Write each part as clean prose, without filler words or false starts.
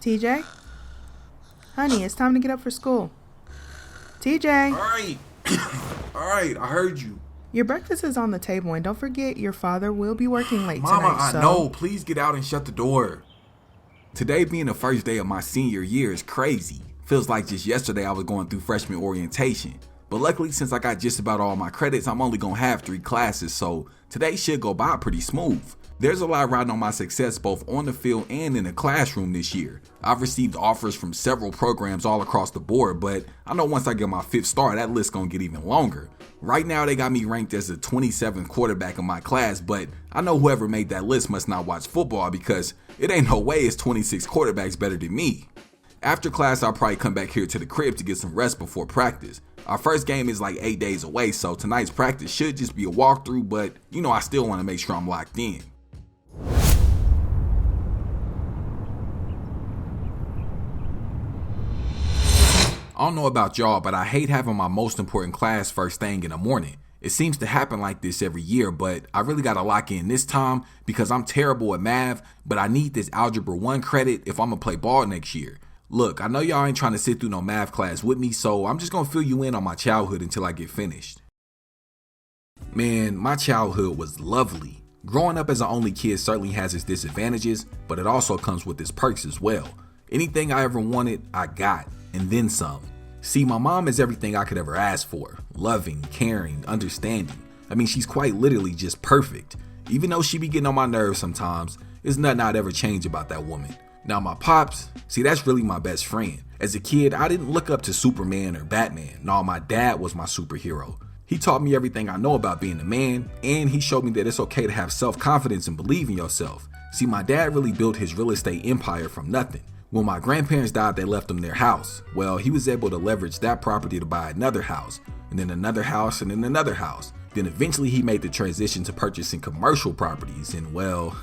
TJ? Honey, it's time to get up for school. TJ! Alright. Alright, I heard you. Your breakfast is on the table, and don't forget your father will be working late Mama, tonight, I know. Please get out and shut the door. Today being the first day of my senior year is crazy. Feels like just yesterday I was going through freshman orientation. But luckily, since I got just about all my credits, I'm only gonna have 3 classes, so today should go by pretty smooth. There's a lot riding on my success both on the field and in the classroom this year. I've received offers from several programs all across the board, but I know once I get my 5th star, that list gonna get even longer. Right now, they got me ranked as the 27th quarterback in my class, but I know whoever made that list must not watch football because it ain't no way it's 26 quarterbacks better than me. After class, I'll probably come back here to the crib to get some rest before practice. Our first game is like 8 days away, so tonight's practice should just be a walkthrough, but I still want to make sure I'm locked in. I don't know about y'all, but I hate having my most important class first thing in the morning. It seems to happen like this every year, but I really got to lock in this time because I'm terrible at math, but I need this Algebra 1 credit if I'm going to play ball next year. Look, I know y'all ain't trying to sit through no math class with me, so I'm just going to fill you in on my childhood until I get finished. Man, my childhood was lovely. Growing up as an only kid certainly has its disadvantages, but it also comes with its perks as well. Anything I ever wanted, I got, and then some. See, my mom is everything I could ever ask for. Loving, caring, understanding. I mean, she's quite literally just perfect. Even though she be getting on my nerves sometimes, there's nothing I'd ever change about that woman. Now my pops, see, that's really my best friend. As a kid, I didn't look up to Superman or Batman. No, my dad was my superhero. He taught me everything I know about being a man, and he showed me that it's okay to have self-confidence and believe in yourself. See, my dad really built his real estate empire from nothing. When my grandparents died, they left him their house. Well, he was able to leverage that property to buy another house, and then another house, and then another house. Then eventually he made the transition to purchasing commercial properties, and well,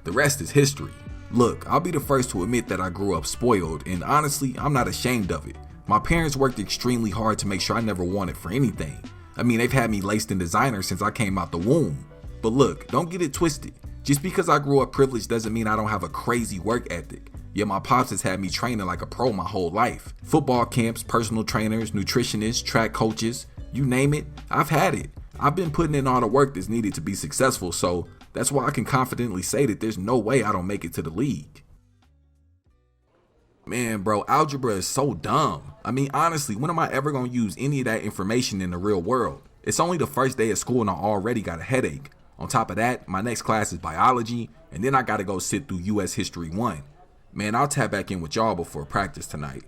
the rest is history. Look, I'll be the first to admit that I grew up spoiled, and honestly, I'm not ashamed of it. My parents worked extremely hard to make sure I never wanted for anything. I mean, they've had me laced in designer since I came out the womb. But look, don't get it twisted. Just because I grew up privileged doesn't mean I don't have a crazy work ethic. Yeah, my pops has had me training like a pro my whole life. Football camps, personal trainers, nutritionists, track coaches, you name it, I've had it. I've been putting in all the work that's needed to be successful, so that's why I can confidently say that there's no way I don't make it to the league. Man, bro, algebra is so dumb. I mean, honestly, when am I ever going to use any of that information in the real world? It's only the first day of school and I already got a headache. On top of that, my next class is biology, and then I got to go sit through US History 1. Man, I'll tap back in with y'all before practice tonight.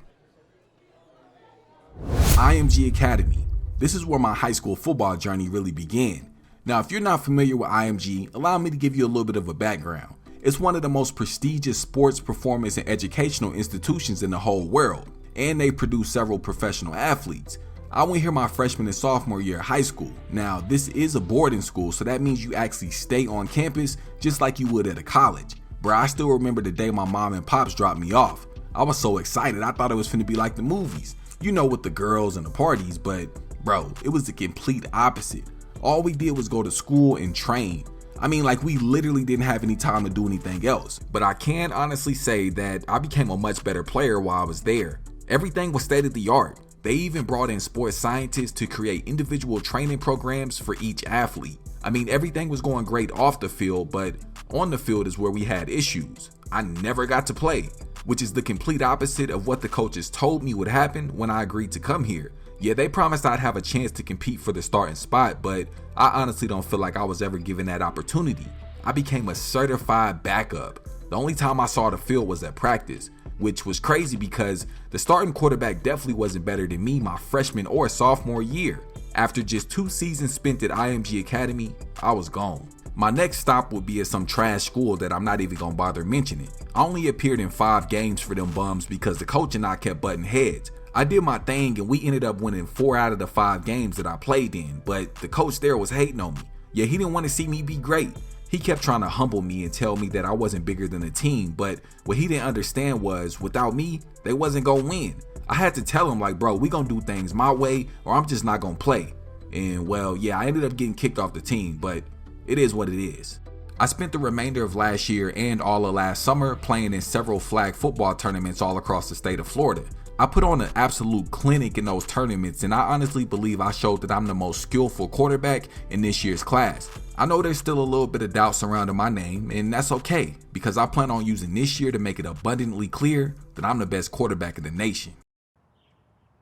IMG Academy. This is where my high school football journey really began. Now, if you're not familiar with IMG, allow me to give you a little bit of a background. It's one of the most prestigious sports, performance, and educational institutions in the whole world, and they produce several professional athletes. I went here my freshman and sophomore year of high school. Now, this is a boarding school, so that means you actually stay on campus just like you would at a college. Bro, I still remember the day my mom and pops dropped me off. I was so excited, I thought it was finna be like the movies. You know, with the girls and the parties, but bro, it was the complete opposite. All we did was go to school and train. I mean, like, we literally didn't have any time to do anything else. But I can honestly say that I became a much better player while I was there. Everything was state of the art. They even brought in sports scientists to create individual training programs for each athlete. I mean, everything was going great off the field, but on the field is where we had issues. I never got to play, which is the complete opposite of what the coaches told me would happen when I agreed to come here. Yeah, they promised I'd have a chance to compete for the starting spot, but I honestly don't feel like I was ever given that opportunity. I became a certified backup. The only time I saw the field was at practice, which was crazy because the starting quarterback definitely wasn't better than me my freshman or sophomore year. After just 2 seasons spent at IMG Academy, I was gone. My next stop would be at some trash school that I'm not even gonna bother mentioning. I only appeared in 5 games for them bums because the coach and I kept butting heads. I did my thing and we ended up winning 4 out of the 5 games that I played in, but the coach there was hating on me. Yeah, he didn't want to see me be great. He kept trying to humble me and tell me that I wasn't bigger than the team, but what he didn't understand was without me, they wasn't gonna win. I had to tell him like, bro, we gonna do things my way or I'm just not gonna play. And well, yeah, I ended up getting kicked off the team, but it is what it is. I spent the remainder of last year and all of last summer playing in several flag football tournaments all across the state of Florida. I put on an absolute clinic in those tournaments, and I honestly believe I showed that I'm the most skillful quarterback in this year's class. I know there's still a little bit of doubt surrounding my name, and that's okay, because I plan on using this year to make it abundantly clear that I'm the best quarterback in the nation.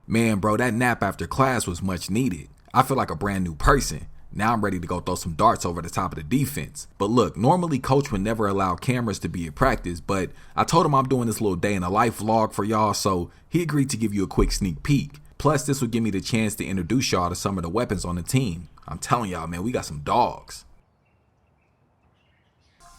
Man, bro, that nap after class was much needed. I feel like a brand new person. Now I'm ready to go throw some darts over the top of the defense. But look, normally coach would never allow cameras to be at practice, but I told him I'm doing this little day in a life vlog for y'all, so he agreed to give you a quick sneak peek. Plus, this would give me the chance to introduce y'all to some of the weapons on the team. I'm telling y'all, man, we got some dogs.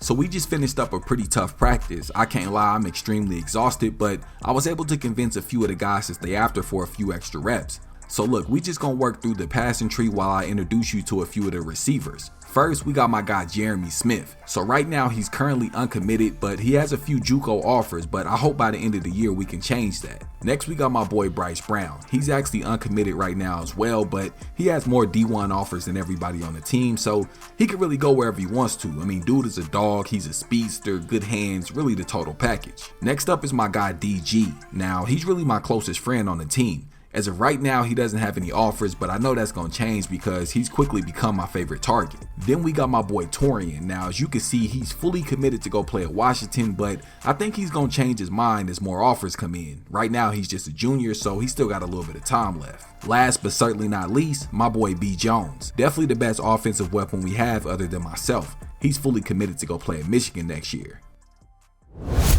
So we just finished up a pretty tough practice. I can't lie, I'm extremely exhausted, but I was able to convince a few of the guys to stay after for a few extra reps. So look, we just gonna work through the passing tree while I introduce you to a few of the receivers. First, we got my guy Jeremy Smith. So right now he's currently uncommitted, but he has a few JUCO offers, but I hope by the end of the year we can change that. Next, we got my boy Bryce Brown. He's actually uncommitted right now as well, but he has more D1 offers than everybody on the team, so he can really go wherever he wants to. I mean, dude is a dog, he's a speedster, good hands, really the total package. Next up is my guy DG. Now, he's really my closest friend on the team. As of right now, he doesn't have any offers, but I know that's going to change because he's quickly become my favorite target. Then we got my boy Torian. Now, as you can see, he's fully committed to go play at Washington, but I think he's going to change his mind as more offers come in. Right now, he's just a junior, so he's still got a little bit of time left. Last but certainly not least, my boy B. Jones. Definitely the best offensive weapon we have other than myself. He's fully committed to go play at Michigan next year.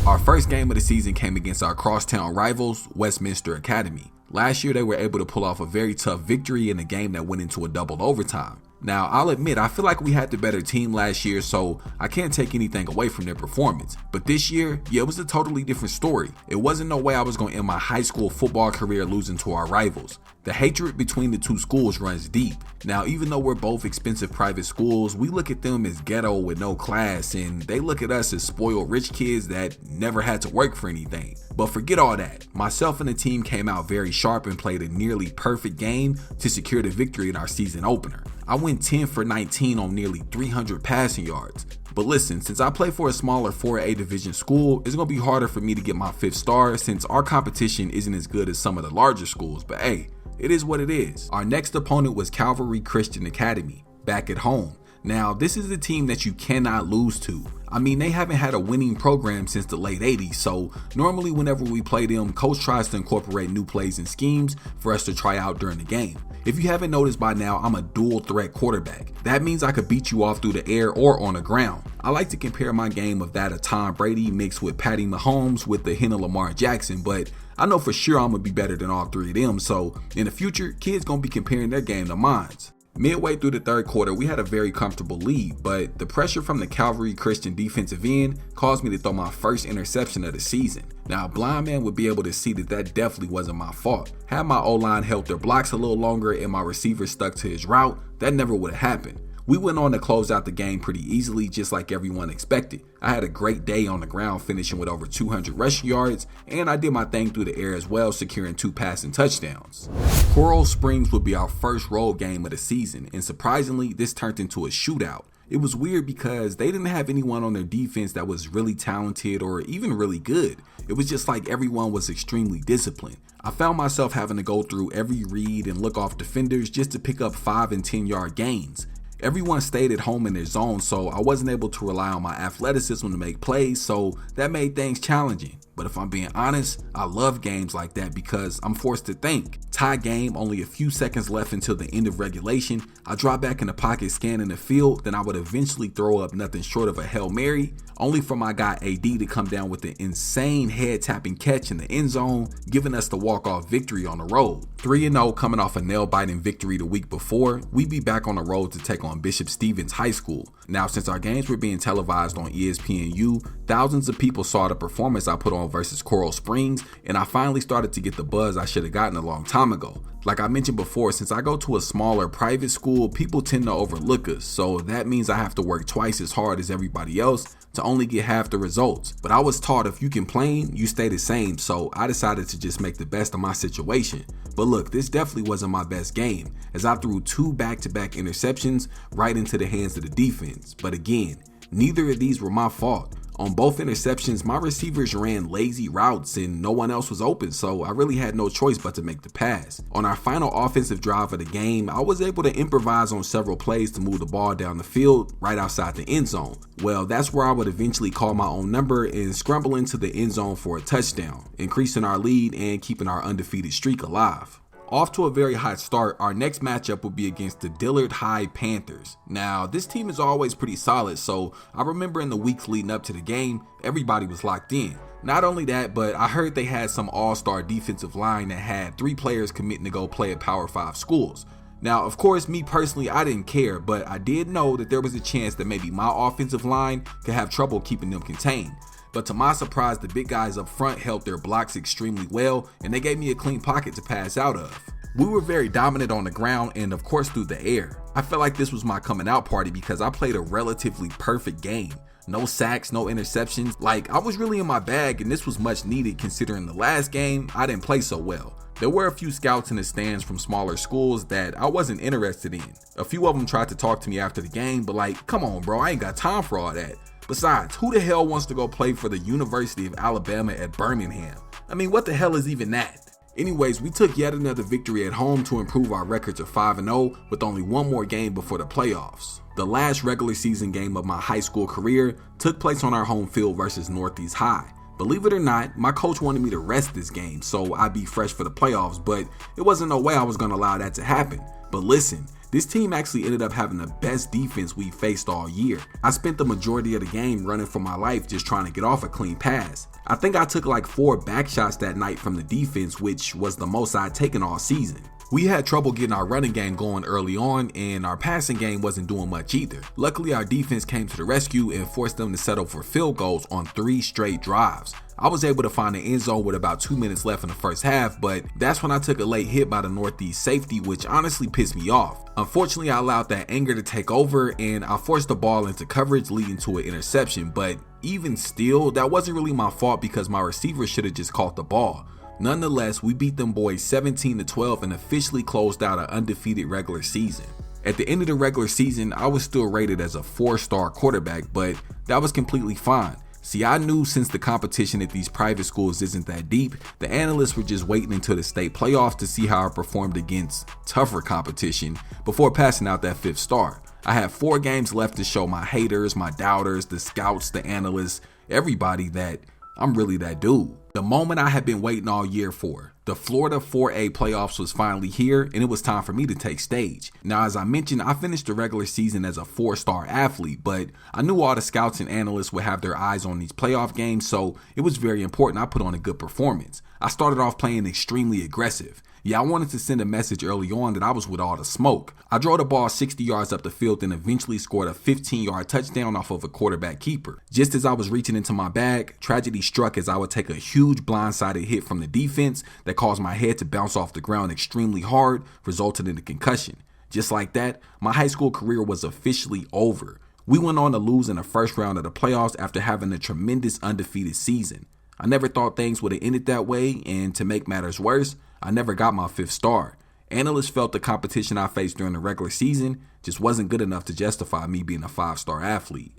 Our first game of the season came against our crosstown rivals, Westminster Academy. Last year, they were able to pull off a very tough victory in a game that went into a double overtime. Now, I'll admit, I feel like we had the better team last year, so I can't take anything away from their performance. But this year, yeah, it was a totally different story. It wasn't no way I was going to end my high school football career losing to our rivals. The hatred between the two schools runs deep. Now, even though we're both expensive private schools, we look at them as ghetto with no class, and they look at us as spoiled rich kids that never had to work for anything. But forget all that. Myself and the team came out very sharp and played a nearly perfect game to secure the victory in our season opener. I went 10 for 19 on nearly 300 passing yards. But listen, since I play for a smaller 4A division school, it's going to be harder for me to get my 5th star since our competition isn't as good as some of the larger schools, but hey, it is what it is. Our next opponent was Calvary Christian Academy, back at home. Now, this is a team that you cannot lose to. I mean, they haven't had a winning program since the late 80s, so normally whenever we play them, coach tries to incorporate new plays and schemes for us to try out during the game. If you haven't noticed by now, I'm a dual threat quarterback. That means I could beat you off through the air or on the ground. I like to compare my game of that of Tom Brady mixed with Patty Mahomes with the hint of Lamar Jackson, but I know for sure I'm going to be better than all three of them, so in the future, kids going to be comparing their game to mine. Midway through the third quarter, we had a very comfortable lead, but the pressure from the Calvary Christian defensive end caused me to throw my first interception of the season. Now, a blind man would be able to see that that definitely wasn't my fault. Had my O-line held their blocks a little longer and my receiver stuck to his route, that never would have happened. We went on to close out the game pretty easily, just like everyone expected. I had a great day on the ground, finishing with over 200 rushing yards, and I did my thing through the air as well, securing 2 passing touchdowns. Coral Springs would be our first road game of the season, and surprisingly, this turned into a shootout. It was weird because they didn't have anyone on their defense that was really talented or even really good. It was just like everyone was extremely disciplined. I found myself having to go through every read and look off defenders just to pick up 5 and 10 yard gains. Everyone stayed at home in their zone, so I wasn't able to rely on my athleticism to make plays, so that made things challenging. But if I'm being honest, I love games like that because I'm forced to think. Tie game, only a few seconds left until the end of regulation. I drop back in the pocket, scanning the field, then I would eventually throw up nothing short of a Hail Mary, only for my guy AD to come down with an insane head-tapping catch in the end zone, giving us the walk-off victory on the road. 3-0 coming off a nail-biting victory the week before, we'd be back on the road to take on Bishop Stevens High School. Now, since our games were being televised on ESPNU, thousands of people saw the performance I put on versus Coral Springs, and I finally started to get the buzz I should have gotten a long time ago. Like I mentioned before, since I go to a smaller private school, people tend to overlook us, so that means I have to work twice as hard as everybody else to only get half the results. But I was taught if you complain, you stay the same, so I decided to just make the best of my situation. But look, this definitely wasn't my best game, as I threw 2 back-to-back interceptions right into the hands of the defense. But again, Neither of these were my fault. On both interceptions, my receivers ran lazy routes and no one else was open, so I really had no choice but to make the pass. On our final offensive drive of the game, I was able to improvise on several plays to move the ball down the field right outside the end zone. Well, that's where I would eventually call my own number and scramble into the end zone for a touchdown, increasing our lead and keeping our undefeated streak alive. Off to a very hot start, our next matchup will be against the Dillard High Panthers. Now, this team is always pretty solid, so I remember in the weeks leading up to the game, everybody was locked in. Not only that, but I heard they had some all-star defensive line that had 3 players committing to go play at Power 5 schools. Now, of course, me personally, I didn't care, but I did know that there was a chance that maybe my offensive line could have trouble keeping them contained. But to my surprise, the big guys up front held their blocks extremely well, and they gave me a clean pocket to pass out of. We were very dominant on the ground and of course through the air. I felt like this was my coming out party because I played a relatively perfect game. No sacks, no interceptions. Like, I was really in my bag, and this was much needed considering the last game I didn't play so well. There were a few scouts in the stands from smaller schools that I wasn't interested in. A few of them tried to talk to me after the game, but like, come on bro, I ain't got time for all that. Besides, who the hell wants to go play for the University of Alabama at Birmingham? I mean, what the hell is even that? Anyways, we took yet another victory at home to improve our record to 5-0 with only one more game before the playoffs. The last regular season game of my high school career took place on our home field versus Northeast High. Believe it or not, my coach wanted me to rest this game so I'd be fresh for the playoffs, but it wasn't no way I was going to allow that to happen. But listen, this team actually ended up having the best defense we faced all year. I spent the majority of the game running for my life just trying to get off a clean pass. I think I took like 4 back shots that night from the defense, which was the most I'd taken all season. We had trouble getting our running game going early on, and our passing game wasn't doing much either. Luckily, our defense came to the rescue and forced them to settle for field goals on 3 straight drives. I was able to find the end zone with about 2 minutes left in the first half, but that's when I took a late hit by the Northeast safety, which honestly pissed me off. Unfortunately, I allowed that anger to take over and I forced the ball into coverage, leading to an interception, but even still, that wasn't really my fault because my receiver should have just caught the ball. Nonetheless, we beat them boys 17-12 and officially closed out an undefeated regular season. At the end of the regular season, I was still rated as a 4-star quarterback, but that was completely fine. See, I knew since the competition at these private schools isn't that deep, the analysts were just waiting until the state playoffs to see how I performed against tougher competition before passing out that 5th star. I have 4 games left to show my haters, my doubters, the scouts, the analysts, everybody that I'm really that dude. The moment I had been waiting all year for. The Florida 4A playoffs was finally here, and it was time for me to take stage. Now, as I mentioned, I finished the regular season as a 4-star athlete, but I knew all the scouts and analysts would have their eyes on these playoff games, so it was very important I put on a good performance. I started off playing extremely aggressive. Yeah, I wanted to send a message early on that I was with all the smoke. I drove the ball 60 yards up the field and eventually scored a 15-yard touchdown off of a quarterback keeper. Just as I was reaching into my bag, tragedy struck as I would take a huge blindsided hit from the defense that caused my head to bounce off the ground extremely hard, resulting in a concussion. Just like that, my high school career was officially over. We went on to lose in the first round of the playoffs after having a tremendous undefeated season. I never thought things would have ended that way, and to make matters worse, I never got my 5th star. Analysts felt the competition I faced during the regular season just wasn't good enough to justify me being a 5-star athlete.